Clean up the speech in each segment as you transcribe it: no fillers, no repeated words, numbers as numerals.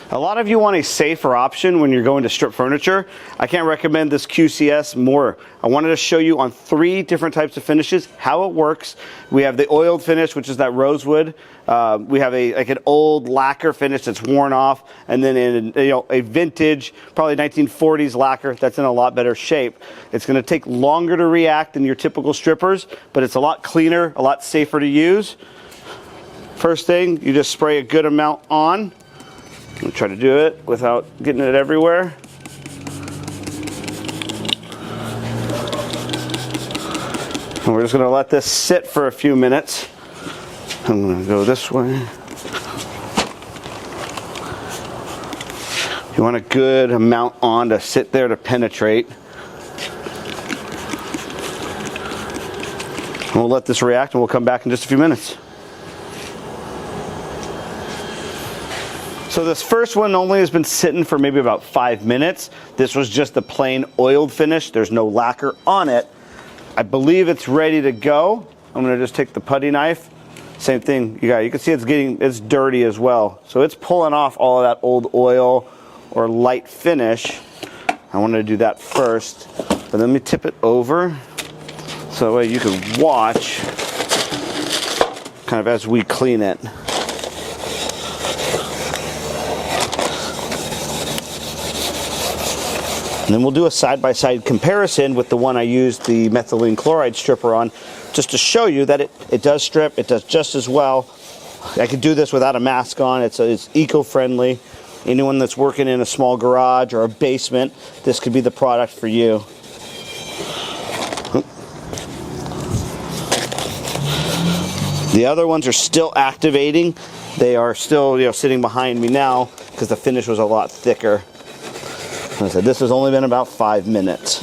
A lot of you want a safer option when you're going to strip furniture. I can't recommend this QCS more. I wanted to show you on 3 different types of finishes how it works. We have the oiled finish, which is that rosewood. We have like an old lacquer finish that's worn off, and then a vintage, probably 1940s lacquer that's in a lot better shape. It's going to take longer to react than your typical strippers, but it's a lot cleaner, a lot safer to use. First thing, you just spray a good amount on. I'm going to try to do it without getting it everywhere. And we're just going to let this sit for a few minutes. I'm going to go this way. You want a good amount on to sit there to penetrate. And we'll let this react and we'll come back in just a few minutes. So this first one only has been sitting for maybe about 5 minutes. This was just the plain oiled finish. There's no lacquer on it. I believe it's ready to go. I'm going to just take the putty knife. Same thing. You can see it's dirty as well. So it's pulling off all of that old oil or light finish. I wanted to do that first. But let me tip it over so that way you can watch kind of as we clean it. And then we'll do a side-by-side comparison with the one I used the methylene chloride stripper on, just to show you that it does strip, it does just as well. I could do this without a mask on. It's eco-friendly. Anyone that's working in a small garage or a basement, this could be the product for you. The other ones are still activating. They are still, sitting behind me now because the finish was a lot thicker. Like I said, this has only been about 5 minutes.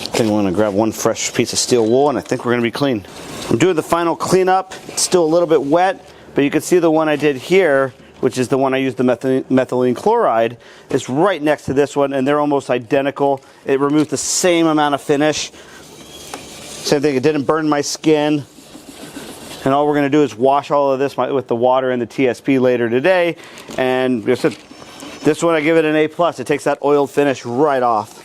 Okay, I'm going to grab one fresh piece of steel wool and I think we're going to be clean. I'm doing the final cleanup. It's still a little bit wet, but you can see the one I did here, which is the one I used the methylene chloride, is right next to this one, and they're almost identical. It removed the same amount of finish. Same thing, it didn't burn my skin. And all we're going to do is wash all of this with the water and the TSP later today. And this one I give it an A+. It takes that oiled finish right off.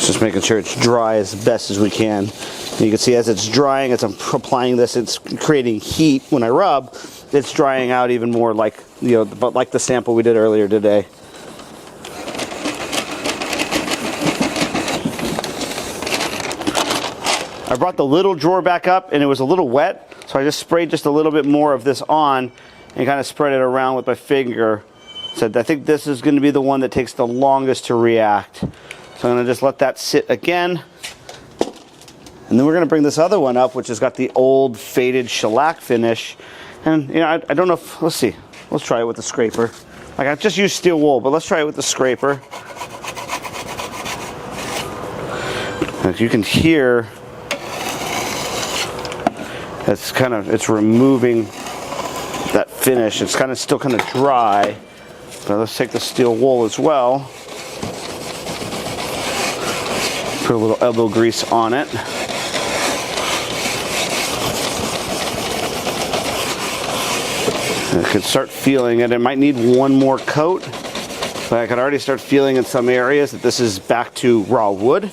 Just making sure it's dry as best as we can. And you can see as it's drying, as I'm applying this, it's creating heat. When I rub, it's drying out even more like the sample we did earlier today. I brought the little drawer back up and it was a little wet, so I just sprayed just a little bit more of this on and kind of spread it around with my finger. So I think this is going to be the one that takes the longest to react. So I'm going to just let that sit again. And then we're going to bring this other one up, which has got the old faded shellac finish. And I don't know if, let's see, let's try it with the scraper. Like I've just used steel wool, but let's try it with the scraper. As you can hear, it's removing that finish. It's still kind of dry. But let's take the steel wool as well. Put a little elbow grease on it. I could start feeling it. It might need one more coat, but I could already start feeling in some areas that this is back to raw wood.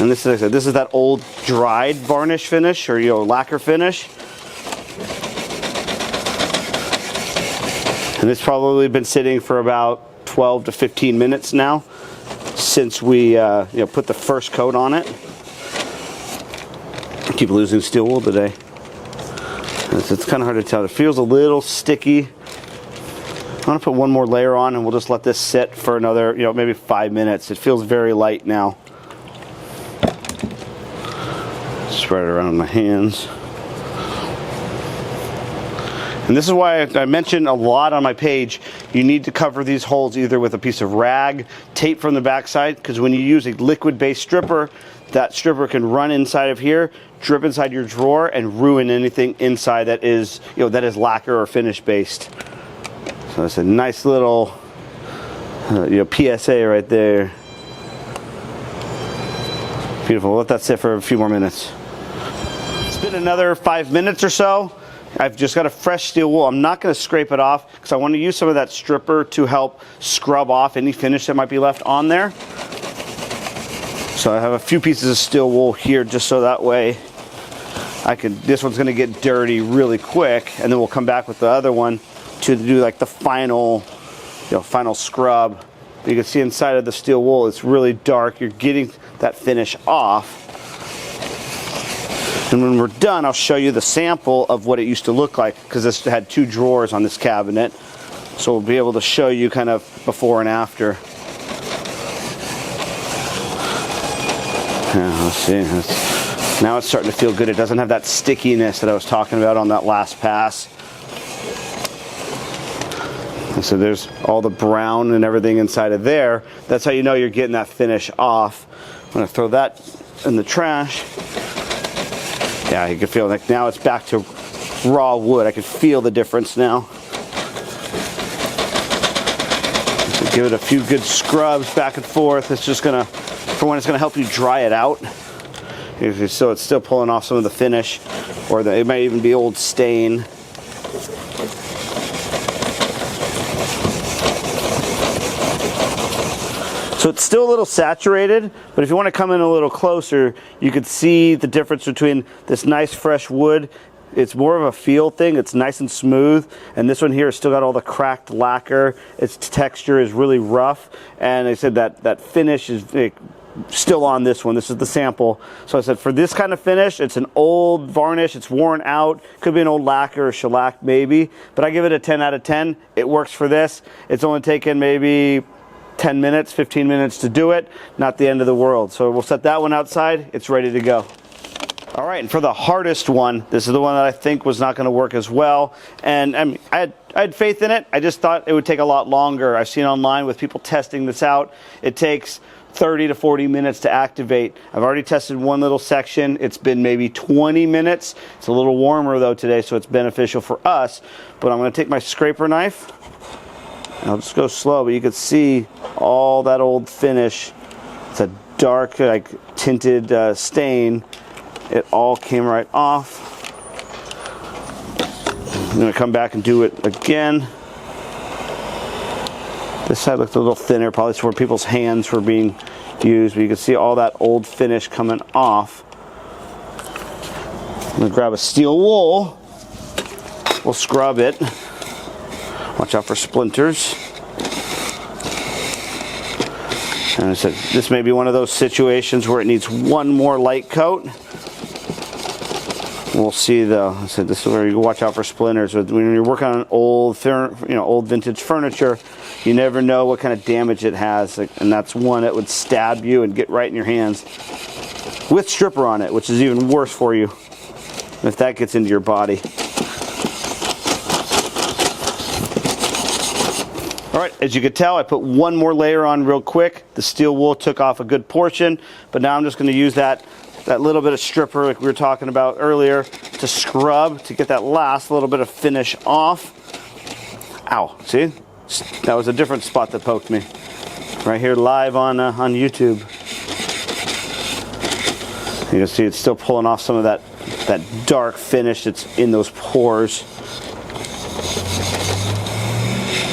And this is that old dried varnish finish or lacquer finish. And it's probably been sitting for about 12 to 15 minutes now since we put the first coat on it. I keep losing steel wool today. It's kind of hard to tell. It feels a little sticky. I'm going to put one more layer on and we'll just let this sit for another, maybe 5 minutes. It feels very light now. Spread it around my hands. And this is why I mentioned a lot on my page, you need to cover these holes either with a piece of rag, tape from the backside, because when you use a liquid-based stripper, that stripper can run inside of here, drip inside your drawer, and ruin anything inside that is lacquer or finish based. So it's a nice little PSA right there. Beautiful. We'll let that sit for a few more minutes. It's been another 5 minutes or so. I've just got a fresh steel wool. I'm not going to scrape it off because I want to use some of that stripper to help scrub off any finish that might be left on there. So I have a few pieces of steel wool here just so that way this one's going to get dirty really quick, and then we'll come back with the other one to do like the final scrub. You can see inside of the steel wool it's really dark. You're getting that finish off. And when we're done, I'll show you the sample of what it used to look like, because this had 2 drawers on this cabinet. So we'll be able to show you kind of before and after. Yeah, let's see. Now it's starting to feel good. It doesn't have that stickiness that I was talking about on that last pass. And so there's all the brown and everything inside of there. That's how you know you're getting that finish off. I'm going to throw that in the trash. Yeah, you can feel like now it's back to raw wood. I can feel the difference now. So give it a few good scrubs back and forth. It's just going to, for one, it's going to help you dry it out. So it's still pulling off some of the finish, or it might even be old stain. So it's still a little saturated, but if you want to come in a little closer, you can see the difference between this nice fresh wood. It's more of a feel thing. It's nice and smooth, and this one here has still got all the cracked lacquer. Its texture is really rough, and I said that finish is still on this one. This is the sample. So I said for this kind of finish, it's an old varnish. It's worn out. Could be an old lacquer or shellac maybe, but I give it a 10 out of 10. It works for this. It's only taken maybe 10 minutes, 15 minutes to do it. Not the end of the world. So we'll set that one outside. It's ready to go. All right, and for the hardest one, this is the one that I think was not going to work as well. And I mean, I had faith in it. I just thought it would take a lot longer. I've seen online with people testing this out. It takes 30 to 40 minutes to activate. I've already tested one little section. It's been maybe 20 minutes. It's a little warmer though today, so it's beneficial for us. But I'm going to take my scraper knife. I'll just go slow, but you can see all that old finish. It's a dark, like tinted stain. It all came right off. I'm going to come back and do it again. This side looked a little thinner, probably where people's hands were being used, but you can see all that old finish coming off. I'm going to grab a steel wool. We'll scrub it. Watch out for splinters. And I said, this may be one of those situations where it needs one more light coat. We'll see though. I said, this is where you watch out for splinters. When you're working on old vintage furniture, you never know what kind of damage it has. And that's one that would stab you and get right in your hands. With stripper on it, which is even worse for you if that gets into your body. All right, as you can tell, I put one more layer on real quick. The steel wool took off a good portion, but now I'm just going to use that little bit of stripper like we were talking about earlier to scrub to get that last little bit of finish off. Ow, see? That was a different spot that poked me. Right here live on YouTube. You can see it's still pulling off some of that dark finish that's in those pores.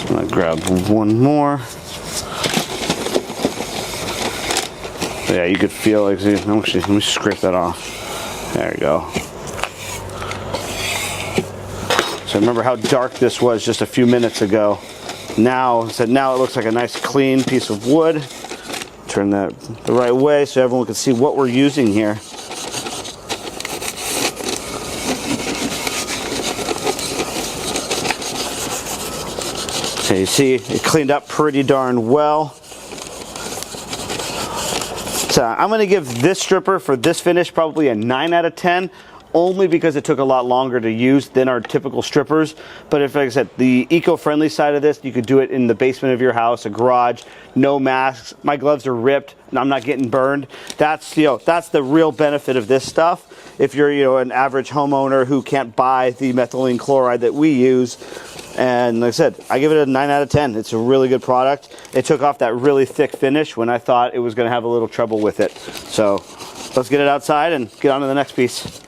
I'm gonna grab one more. Yeah, you could feel like, see, let me scrape that off. There you go. So remember how dark this was just a few minutes ago. Now it looks like a nice clean piece of wood. Turn that the right way so everyone can see what we're using here. So you see it cleaned up pretty darn well. So I'm going to give this stripper for this finish probably a 9 out of 10, only because it took a lot longer to use than our typical strippers. But if, like I said, the eco-friendly side of this, you could do it in the basement of your house, a garage, no masks. My gloves are ripped and I'm not getting burned. That's the real benefit of this stuff, if you're, you know, an average homeowner who can't buy the methylene chloride that we use. And like I said, I give it a 9 out of 10. It's a really good product. It took off that really thick finish when I thought it was going to have a little trouble with it. So let's get it outside and get on to the next piece.